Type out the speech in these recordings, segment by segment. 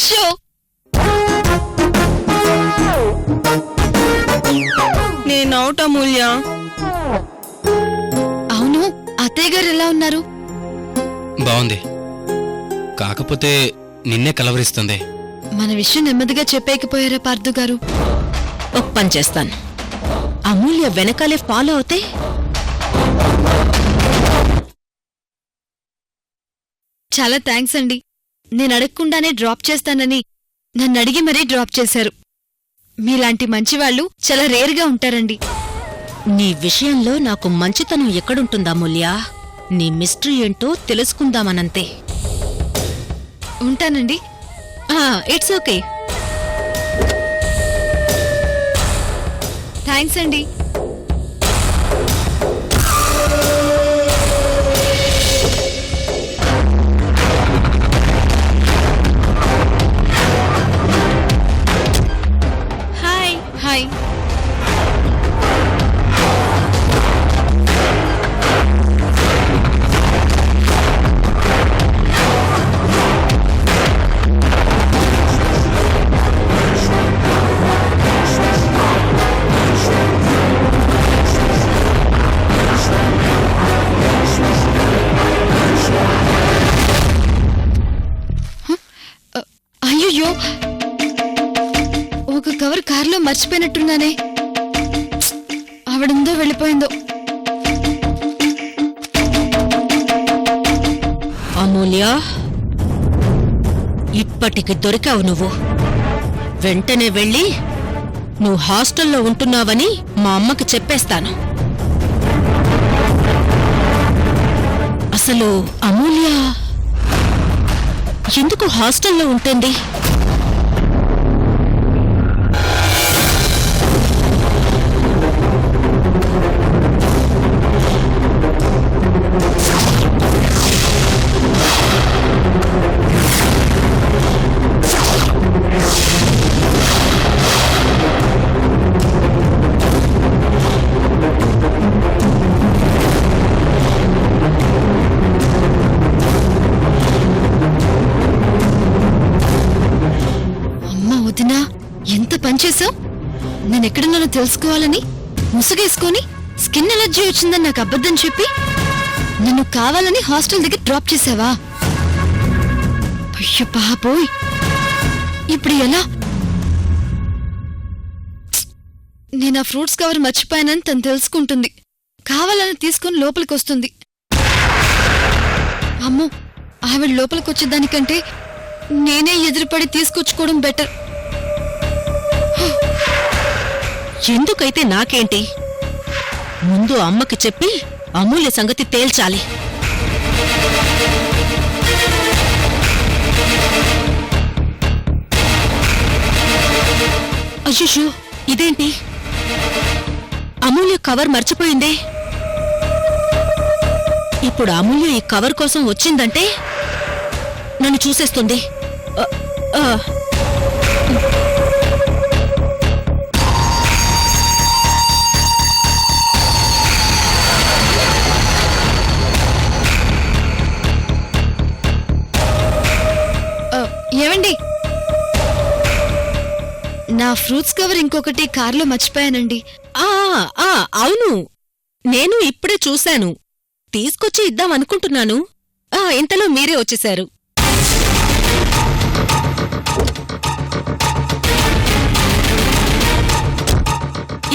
Show నేను out అమూల్య. అవును, అత్తయ్య గారు ఎలా ఉన్నారు? బాగుంది, కాకపోతే నిన్నే కలవరిస్తుంది. మన విషయం నెమ్మదిగా చెప్పేకపోయారా పార్థు గారు? ఒక పని చేస్తాను, అమూల్య వెనకాలే ఫాలో అవుతే. చాలా థ్యాంక్స్ అండి. నేను అడగకుండానే డ్రాప్ చేస్తానని నన్ను అడిగి మరీ డ్రాప్ చేశారు. మీలాంటి మంచివాళ్లు చాలా రేర్గా ఉంటారండి. నీ విషయంలో నాకు మంచితనం ఎక్కడుంటుందా అమూల్య? నీ మిస్టరీ ఏంటో తెలుసుకుందామనంతే. ఉంటానండి. It's okay. థ్యాంక్స్ అండి. హాయ్. హాయ్. అయ్యో, ఒక కవర్ కారులో మర్చిపోయినట్టున్నానే. ఆవిడుందో వెళ్ళిపోయిందో. అమూల్య, ఇప్పటికి దొరికావు నువ్వు. వెంటనే వెళ్ళి నువ్వు హాస్టల్లో ఉంటున్నావని మా అమ్మకి చెప్పేస్తాను. అసలు అమూల్య ఎందుకు హాస్టల్లో ఉంటుంది? వదినా, ఎంత పనిచేశావు! నేనెక్కడున్నానో తెలుసుకోవాలని ముసుగేసుకొని స్కిన్ ఎలర్జీ వచ్చిందని నాకు అబద్ధం చెప్పి నన్ను కావాలని హాస్టల్ దగ్గర డ్రాప్ చేసావా? అయ్యో పాపోయ్, ఇప్పుడు ఎలా? నేను ఆ ఫ్రూట్స్ కవర్ మర్చిపోయానని తను తెలుసుకుంటుంది. కావాలని తీసుకుని లోపలికి వస్తుంది. అమ్మో, ఆవిడ లోపలికి వచ్చేదానికంటే నేనే ఎదురుపడి తీసుకొచ్చుకోవడం బెటర్. ఎందుకైతే నాకేంటి? ముందు అమ్మకి చెప్పి అమూల్య సంగతి తేల్చాలి. అయ్యో, ఇదేంటి? అమూల్య కవర్ మర్చిపోయిందే. ఇప్పుడు అమూల్య ఈ కవర్ కోసం వచ్చిందంటే నన్ను చూసేస్తుంది. ఏమండి, నా ఫ్రూట్స్ కవర్ ఇంకొకటి కార్లో మర్చిపోయానండి. అవును, నేను ఇప్పుడే చూశాను. తీసుకొచ్చి ఇద్దామనుకుంటున్నాను. ఇంతలో మీరే వచ్చేశారు.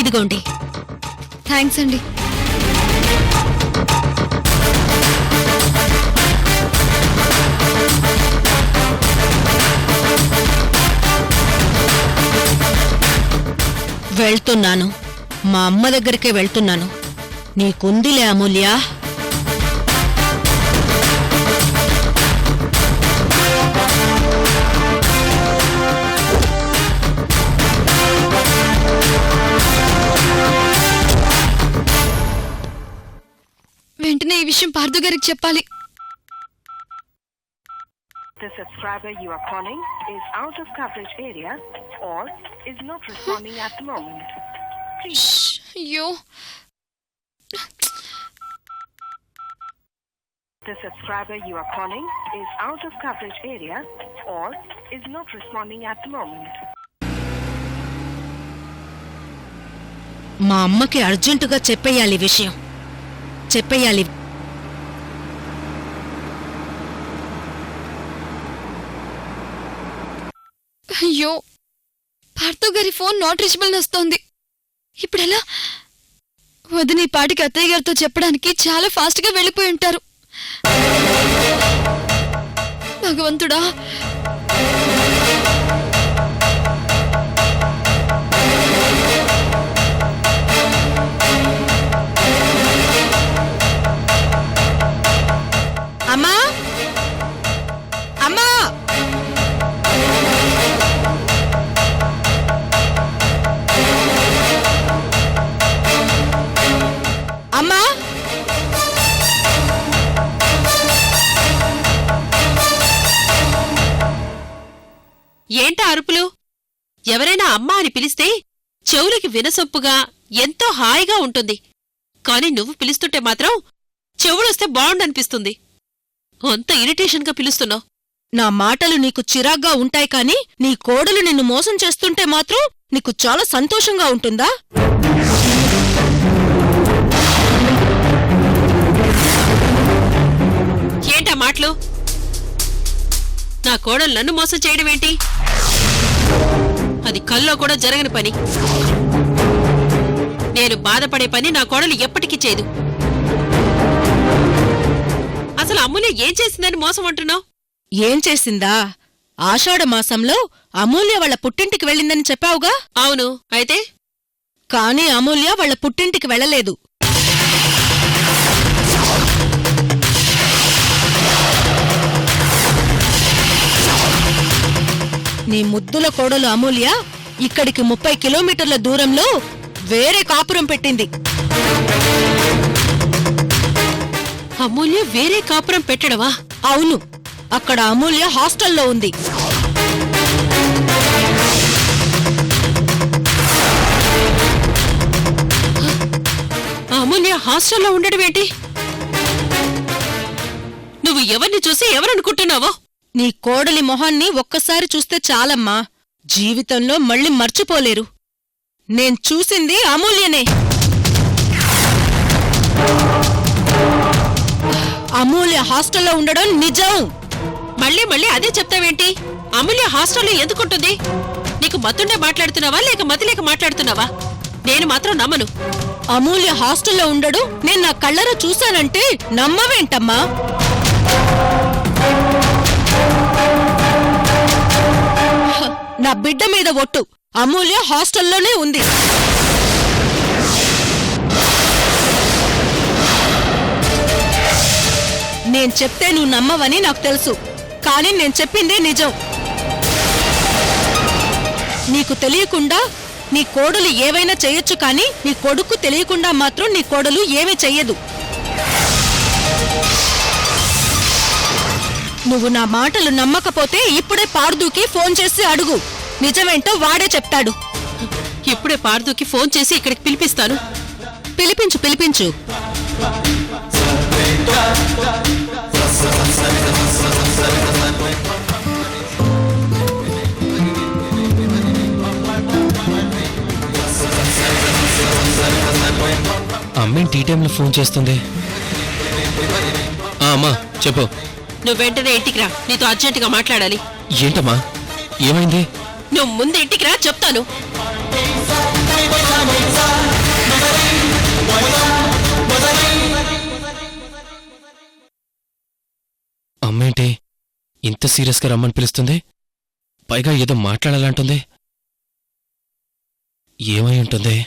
ఇదిగోండి. థ్యాంక్స్ అండి. వెళ్తున్నాను, మా అమ్మ దగ్గరికే వెళ్తున్నాను. నీకుందిలే అమూల్య. వెంటనే ఈ విషయం పార్థు గారికి చెప్పాలి. The subscriber you are calling is out of coverage area or is not responding at the moment. Please. అయ్యో, The subscriber you are calling is out of coverage area or is not responding at the moment. మా అమ్మకి అర్జెంటుగా చెప్పేయాలి విషయం. చెప్పేయాలి. అయ్యో, భార్గవ్ గారి phone not reachable వస్తోంది. ఇప్పుడెలా? వదిన ఈ పాటికి అత్తయ్య గారితో చెప్పడానికి చాలా ఫాస్ట్ గా వెళ్ళిపోయి ఉంటారు. భగవంతుడా, అమ్మా అమ్మా అమ్మా ఏంటా అరుపులు? ఎవరైనా అమ్మా అని పిలిస్తే చెవులకి వినసొప్పుగా ఎంతో హాయిగా ఉంటుంది. కాని నువ్వు పిలుస్తుంటే మాత్రం చెవులొస్తే బావుండనిపిస్తుంది. అంత ఇరిటేషన్గా పిలుస్తున్నావు. నా మాటలు నీకు చిరాగ్గా ఉంటాయి కాని నీ కోడలు నిన్ను మోసం చేస్తుంటే మాత్రం నీకు చాలా సంతోషంగా ఉంటుందా? ఏంటా మాటలు? నా కోడలు నన్ను మోసం చేయడమేంటి? అది కల్లో కూడా జరగని పని. నేను బాధపడే పని నా కోడలు ఎప్పటికీ చేయదు. అసలు అమూల్య ఏం చేసిందని మోసం అంటున్నావు? ఏం చేసిందా? ఆషాఢమాసంలో అమూల్య వాళ్ళ పుట్టింటికి వెళ్ళిందని చెప్పావుగా? అవును, అయితే? కాని అమూల్య వాళ్ళ పుట్టింటికి వెళ్ళలేదు. నీ ముద్దుల కోడలు అమూల్య ఇక్కడికి 30 కిలోమీటర్ల దూరంలో వేరే కాపురం పెట్టింది. అమూల్య వేరే కాపురం పెట్టడమా? అవును, అక్కడ అమూల్య హాస్టల్లో ఉంది. అమూల్య హాస్టల్లో ఉండడమేంటి? నువ్వు ఎవరిని చూసి ఎవరనుకుంటున్నావో? నీ కోడలి మొహాన్ని ఒక్కసారి చూస్తే చాలమ్మా, జీవితంలో మళ్ళీ మర్చిపోలేరు. నేను చూసింది అమూల్యనే. అమూల్య హాస్టల్లో ఉండడం నిజం. మళ్ళీ మళ్ళీ అదే చెప్తావేంటి? అమూల్య హాస్టల్లో ఎందుకుంటుంది? నీకు మత్తుండే మాట్లాడుతున్నావా లేక మతి లేక మాట్లాడుతున్నావా? నేను మాత్రం నమ్మను. అమూల్య హాస్టల్లో ఉండడు నేను నా కళ్ళరా చూశానంటే నమ్మవేంటమ్మా? నా బిడ్డ మీద ఒట్టు, అమూల్య హాస్టల్లోనే ఉంది. నేను చెప్తే నువ్వు నమ్మవని నాకు తెలుసు, కానీ నేను చెప్పిందే నిజం. నీకు తెలియకుండా నీ కోడలు ఏవైనా చెయ్యొచ్చు, కానీ నీ కొడుకు తెలియకుండా మాత్రం నీ కోడలు ఏమీ చెయ్యదు. నువ్వు నా మాటలు నమ్మకపోతే ఇప్పుడే పార్దూకి ఫోన్ చేసి అడుగు, నిజమేంటో వాడే చెప్తాడు. ఇప్పుడే పార్దుకి ఫోన్ చేసి ఇక్కడికి పిలిపిస్తాను. పిలిపించు పిలిపించు. అమ్మేం టీ టైంలో ఫోన్ చేస్తుంది? అమ్మా చెప్పు. నువ్వు వెంటనే ఇంటికి రా, నీతో అర్జెంటుగా మాట్లాడాలి. ఏంటమ్మా, ఏమైంది? నువ్వు ముందు ఇంటికి రా, చెప్తాను. అమ్మేంటి ఇంత సీరియస్గా రమ్మని పిలుస్తుంది? పైగా ఏదో మాట్లాడాలంటుంది. ఏమై ఉంటుంది?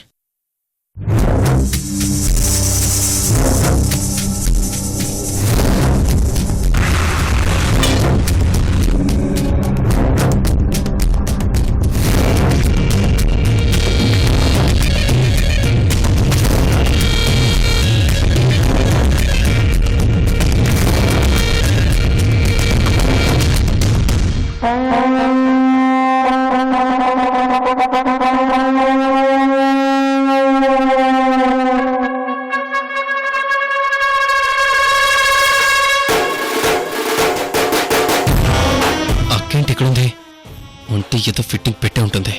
ఉంటే ఏదో ఫిట్టింగ్ పెట్టే ఉంటుంది.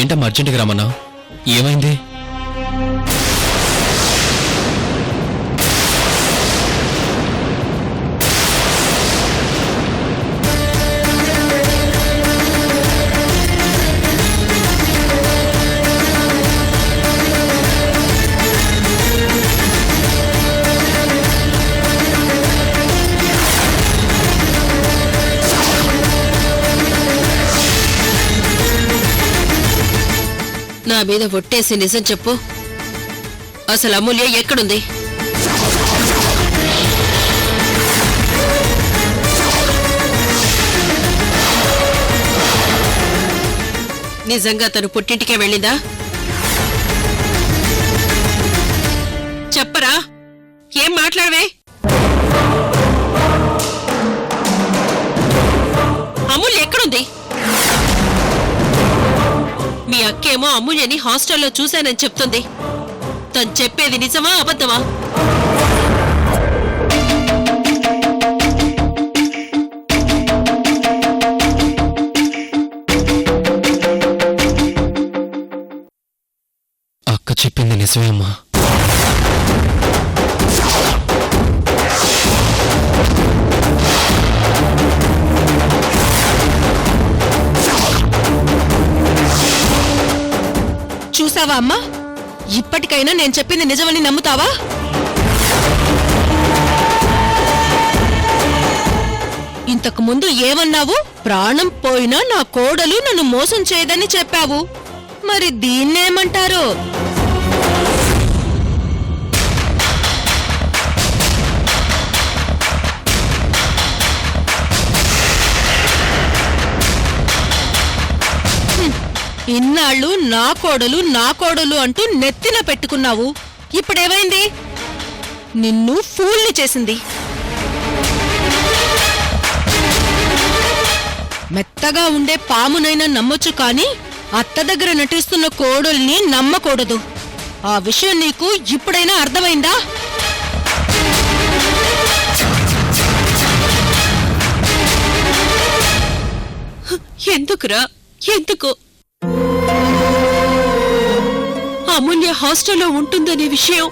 ఏంటమ్మా అర్జెంటుగా రమ్మన్నా? ఏమైంది? నా మీద ఒట్టేసి నిజం చెప్పు. అసలు అమూల్య ఎక్కడుంది? నిజంగా తను పుట్టింటికే వెళ్ళిందా? చెప్పరా, ఏం మాట్లాడవే? అమూల్య ఎక్కడుంది? మీ అక్కేమో అమూల్యని హాస్టల్లో చూశానని చెప్తుంది. తను చెప్పేది నిజమా అబద్ధమా? అక్క చెప్పింది నిజమే అమ్మా. చూసావా అమ్మా? ఇప్పటికైనా నేను చెప్పింది నిజమని నమ్ముతావా? ఇంతకు ముందు ఏమన్నావు? ప్రాణం పోయినా నా కోడలు నన్ను మోసం చేయదని చెప్పావు. మరి దీన్నేమంటారు? ఇన్నాళ్ళు నా కోడలు అంటూ నెత్తిన పెట్టుకున్నావు. ఇప్పుడేమైంది? నిన్ను ఫూల్ని చేసింది. మెత్తగా ఉండే పామునైనా నమ్మొచ్చు కాని అత్త దగ్గర నటిస్తున్న కోడల్ని నమ్మకూడదు. ఆ విషయం నీకు ఇప్పుడైనా అర్థమైందా? ఎందుకురా, ఎందుకు? అమూల్య హాస్టల్లో ఉంటుందనే విషయం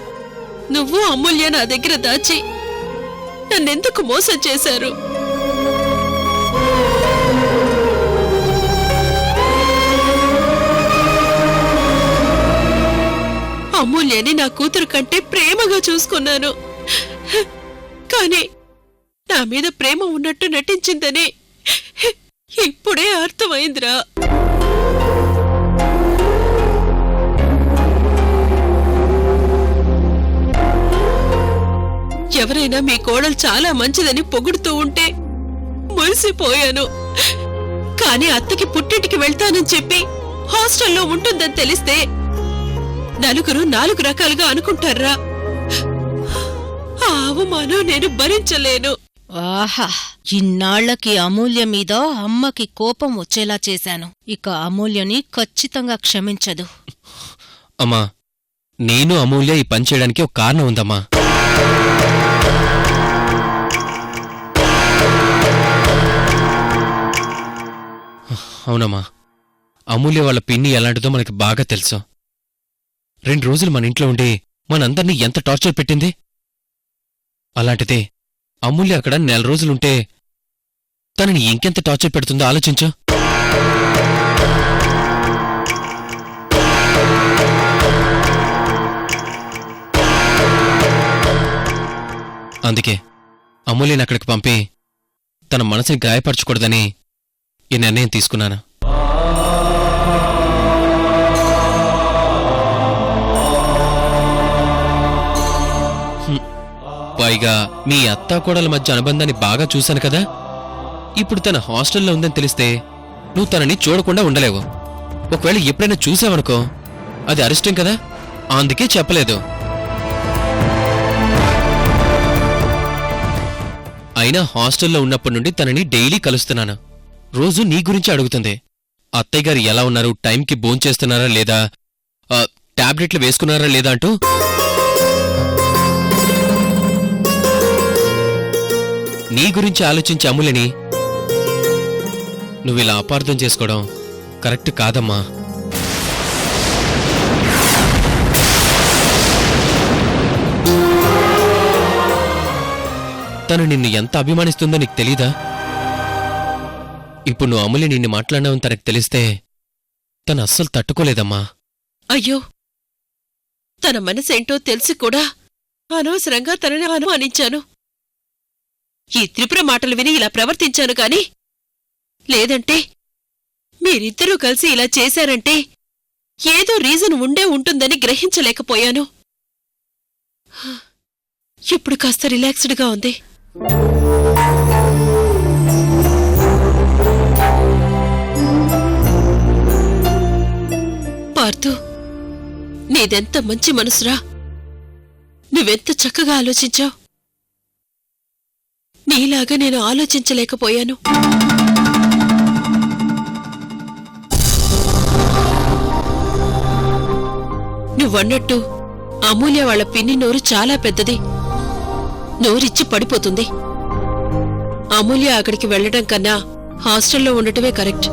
నువ్వు అమూల్య నా దగ్గర దాచి నన్నెందుకు మోసం చేశారు? అమూల్యని నా కూతురు కంటే ప్రేమగా చూసుకున్నాను. కానీ నా మీద ప్రేమ ఉన్నట్టు నటించిందని ఇప్పుడే అర్థమైందిరా. ఎవరైనా మీ కోడలు చాలా మంచిదని పొగుడుతూ ఉంటే మురిసిపోయాను. కానీ అత్తకి పుట్టింటికి వెళ్తానని చెప్పి హాస్టల్లో ఉంటుందని తెలిస్తే నలుగురు నాలుగు రకాలుగా అనుకుంటారా? ఆ అవమానం నేను భరించలేను. ఆహా, ఇన్నాళ్లకి అమూల్య మీద అమ్మకి కోపం వచ్చేలా చేశాను. ఇక అమూల్యని ఖచ్చితంగా క్షమించదు. అమ్మా, నేను అమూల్య ఈ పని చేయడానికి ఒక కారణం ఉందమ్మా. అవునమ్మా, అమూల్య వాళ్ళ పిన్ని ఎలాంటిదో మనకి బాగా తెలుసు. 2 రోజులు మన ఇంట్లో ఉండి మనందర్నీ ఎంత టార్చర్ పెట్టింది. అలాంటిదే అమూల్య అక్కడ 4 రోజులుంటే తనని ఇంకెంత టార్చర్ పెడుతుందో ఆలోచించు. అందుకే అమూల్యని అక్కడికి పంపి తన మనసుని గాయపరచకూడదని ఈ నిర్ణయం తీసుకున్నాను. పైగా మీ అత్తాకోడల మధ్య అనుబంధాన్ని బాగా చూశాను కదా. ఇప్పుడు తన హాస్టల్లో ఉందని తెలిస్తే నువ్వు తనని చూడకుండా ఉండలేవు. ఒకవేళ ఎప్పుడైనా చూసావనుకో అది అరిష్టం కదా. అందుకే చెప్పలేదు. అయినా హాస్టల్లో ఉన్నప్పటి నుండి తనని డైలీ కలుస్తున్నాను. రోజు నీ గురించి అడుగుతుంది. అత్తయ్య గారు ఎలా ఉన్నారు, టైంకి భోంచేస్తున్నారా లేదా, టాబ్లెట్లు వేసుకున్నారా లేదా అంటూ నీ గురించి ఆలోచించే అమూల్యని నువ్విలా అపార్థం చేసుకోవడం కరెక్ట్ కాదమ్మా. తను నిన్ను ఎంత అభిమానిస్తుందో నీకు తెలీదా? ఇప్పుడు నువ్వు అమూల్య నిన్ను మాట్లాడినావని తనకు తెలిస్తే తను అస్సలు తట్టుకోలేదమ్మా. అయ్యో, తన మనసేంటో తెలిసి కూడా అనవసరంగా తనని అనుమానించాను. ఈ త్రిపుర మాటలు విని ఇలా ప్రవర్తించాను కాని, లేదంటే మీరిద్దరూ కలిసి ఇలా చేశారంటే ఏదో రీజన్ ఉండే ఉంటుందని గ్రహించలేకపోయాను. ఇప్పుడు కాస్త రిలాక్స్డ్గా ఉంది. పార్థు, నీదెంత మంచి మనసురా. నువ్వెంత చక్కగా ఆలోచించావు. నీలాగా నేను ఆలోచించలేకపోయాను. నువ్వన్నట్టు అమూల్య వాళ్ళ పిన్ని నోరు చాలా పెద్దది. నోరిచ్చి పడిపోతుంది. అమూల్య అక్కడికి వెళ్లడం కన్నా హాస్టల్లో ఉండటమే కరెక్ట్.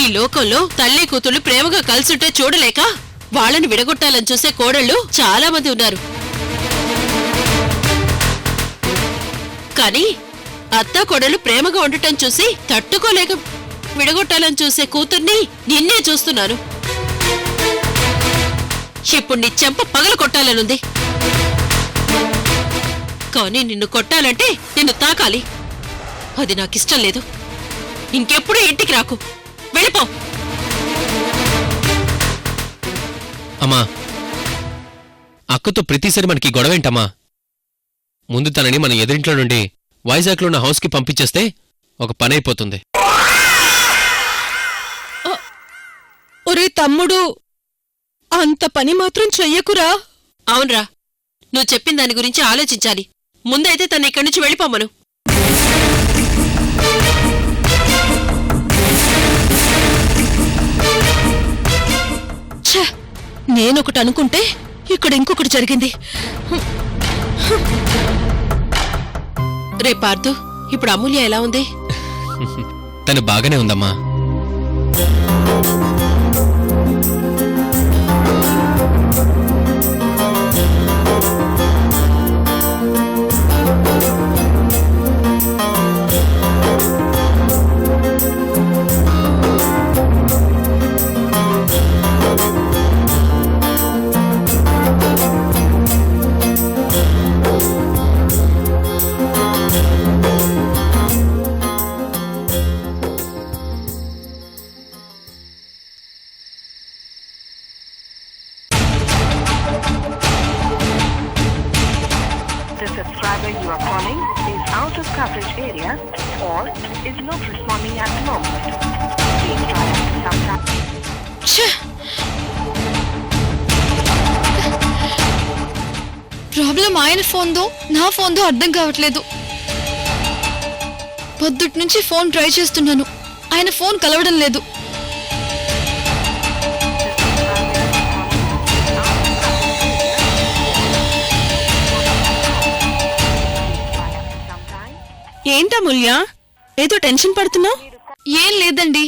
ఈ లోకంలో తల్లి కూతుళ్ళు ప్రేమగా కలిసుంటే చూడలేక వాళ్ళని విడగొట్టాలని చూసే కోడళ్ళు చాలా మంది ఉన్నారు. కానీ అత్తా కోడలు ప్రేమగా ఉండటం చూసి తట్టుకోలేక విడగొట్టాలని చూసే కూతుర్ని నిన్నే చూస్తున్నాను. ఇప్పుడు నీ చెంప పగల కొట్టాలనుంది. కానీ నిన్ను కొట్టాలంటే నిన్ను తాకాలి. అది నాకిష్టం లేదు. ఇంకెప్పుడు ఇంటికి రాకు, వెళ్ళిపో. అమ్మా, అక్కతో ప్రతిసారి మనకి గొడవేంటమ్మా? ముందు తనని మన ఎదురింట్లో నుండి వైజాగ్లో ఉన్న హౌస్కి పంపించేస్తే ఒక పని అయిపోతుంది. ఒరే తమ్ముడు, అంత పని మాత్రం చెయ్యకురా. అవునరా, నువ్వు చెప్పిన దాని గురించి ఆలోచించాలి. ముందైతే తను ఇక్కడి నుంచి వెళ్ళిపోమను. ఛ, నేనొకటి అనుకుంటే ఇక్కడ ఇంకొకటి జరిగింది. రే పార్థు, ఇప్పుడు అమూల్య ఎలా ఉంది? తను బాగానే ఉందమ్మా. The subscriber you are calling is out of coverage area or is not responding at the moment. Please try after some time. Problem ఆయన ఫోన్దో నా ఫోన్దో అర్థం కావట్లేదు. పొద్దుటి నుంచి ఫోన్ ట్రై చేస్తున్నాను, ఆయన ఫోన్ కలవడం లేదు. ఏంటమూల్య, ఏదో టెన్షన్ పడుతున్నావు? ఏం లేదండి,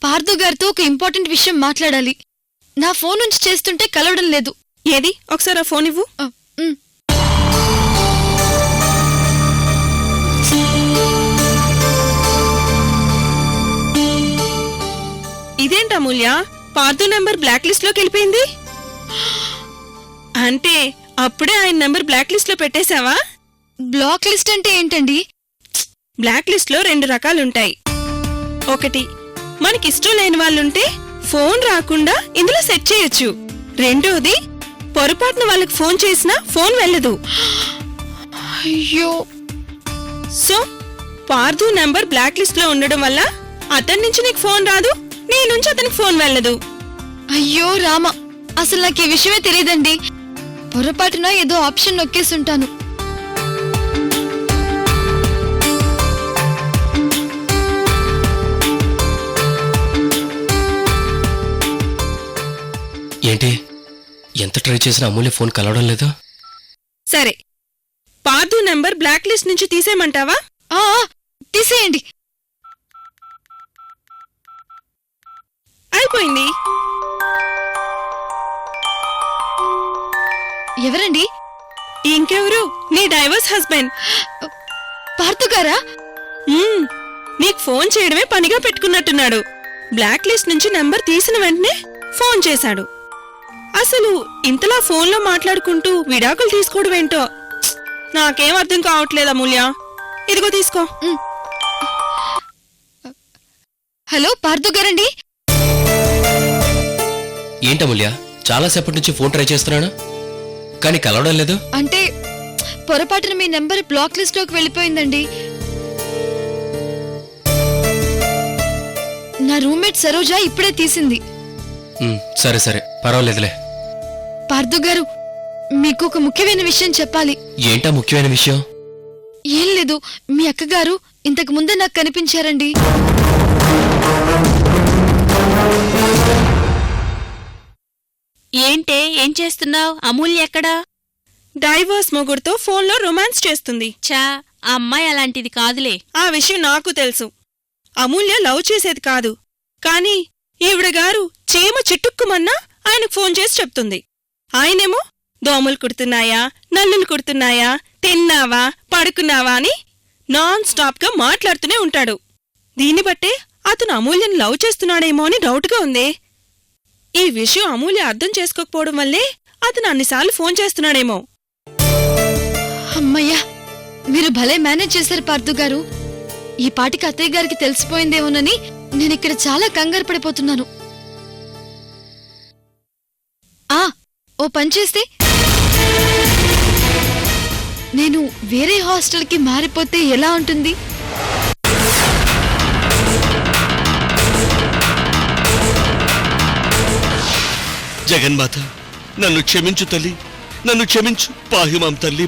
పార్థు గారితో ఒక ఇంపార్టెంట్ విషయం మాట్లాడాలి. నా ఫోన్ నుంచి చేస్తుంటే కలవడం లేదు. ఏది, ఒకసారి ఆ ఫోన్ ఇవ్వు. ఇదేంటమూల్య, పార్థు నెంబర్ బ్లాక్ లిస్ట్ లోకి వెళ్ళిపోయింది. అంటే అప్పుడే ఆయన నెంబర్ బ్లాక్ లిస్ట్ లో పెట్టేశావా? బ్లాక్ లిస్ట్ అంటే ఏంటండి? బ్లాక్ లిస్ట్ లో 2 రకాలుంటాయి. ఒకటి, మనకిష్టం లేని వాళ్ళుంటే ఫోన్ రాకుండా ఇందులో సెట్ చేయొచ్చు. రెండోది, పొరపాటున వాళ్ళకి ఫోన్ చేసినా ఫోన్ వెళ్ళదు. అయ్యో, so Partha number block list లో ఉండడం వల్ల అతని నుంచి నీకు ఫోన్ రాదు, నీ నుంచి అతనికి ఫోన్ వెళ్ళదు. అయ్యో రామ, అసలు నాకు ఈ విషయమే తెలియదండి. పొరపాటున ఏదో ఆప్షన్ నొక్కేసుంటాను. ఎంత ట్రై చేసినా అమూల్య ఫోన్ కలవడం లేదు. సరే, పార్థు నెంబర్ బ్లాక్ లిస్ట్ నుంచి తీసేయమంటావా? ఆ, తీసేయండి. అయిపోయింది. ఎవరండి? ఇంకెవరు? నీ డైవర్స్ హస్బెండ్. పార్థు గారా? నీకు ఫోన్ చేయడమే పనిగా పెట్టుకున్నట్టున్నాడు. బ్లాక్ లిస్ట్ నుంచి నెంబర్ తీసిన వెంటనే ఫోన్ చేశాడు. అసలు ఇంతలా ఫోన్లో మాట్లాడుకుంటూ విడాకులు తీసుకోవడం ఏంటో నాకేం అర్థం కావట్లేదు అమూల్య. ఇదిగో తీసుకో. హలో, పార్థు గారండి? ఏంటమూల్య, చాలాసేపటి నుంచి ఫోన్ ట్రై చేస్తున్నాను కానీ కలవడం లేదు. అంటే పొరపాటున మీ నెంబర్ బ్లాక్ లిస్ట్ లోకి వెళ్ళిపోయిందండి. నా రూమ్మేట్ సరోజ ఇప్పుడే తీసింది. సరే సరే, పర్వాలేదులే. పార్థు గారు, మీకు ఒక ముఖ్యమైన విషయం చెప్పాలి. ఏంటా ముఖ్యమైన విషయం? ఏం లేదు, మీ అక్కగారు ఇంతకు ముందే నాకు కనిపించారండి. ఏంటే, ఏం చేస్తున్నావు? అమూల్య ఎక్కడా? డైవర్స్ మొగుడుతో ఫోన్లో రొమాన్స్ చేస్తుంది. చా, ఆ అమ్మాయి అలాంటిది కాదులే. ఆ విషయం నాకు తెలుసు. అమూల్య లవ్ చేసేది కాదు. కాని ఈవిడగారు చీమ చిట్టుక్కుమన్నా ఆయనకు ఫోన్ చేసి చెప్తుంది. ఆయనేమో దోమలు కుడుతున్నాయా, నల్లులు కుడుతున్నాయా, తిన్నావా, పడుకున్నావా అని నాన్ స్టాప్గా మాట్లాడుతూనే ఉంటాడు. దీన్ని బట్టే అతను అమూల్యను లవ్ చేస్తున్నాడేమో అని డౌట్గా ఉంది. ఈ విషయం అమూల్య అర్థం చేసుకోకపోవడం వల్లే అతను అన్నిసార్లు ఫోన్ చేస్తున్నాడేమో. అమ్మయ్యా, మీరు భలే మేనేజ్ చేశారు పార్థు గారు. ఈ పాటికి అత్తయ్య గారికి తెలిసిపోయిందేమోనని నేనిక్కడ చాలా కంగారు పడిపోతున్నాను. ఓ పని చేస్తే, నేను వేరే హాస్టల్కి మారిపోతే ఎలా ఉంటుంది? జగన్మాత, నన్ను క్షమించు తల్లి, నన్ను క్షమించు. పాహిమాం తల్లి,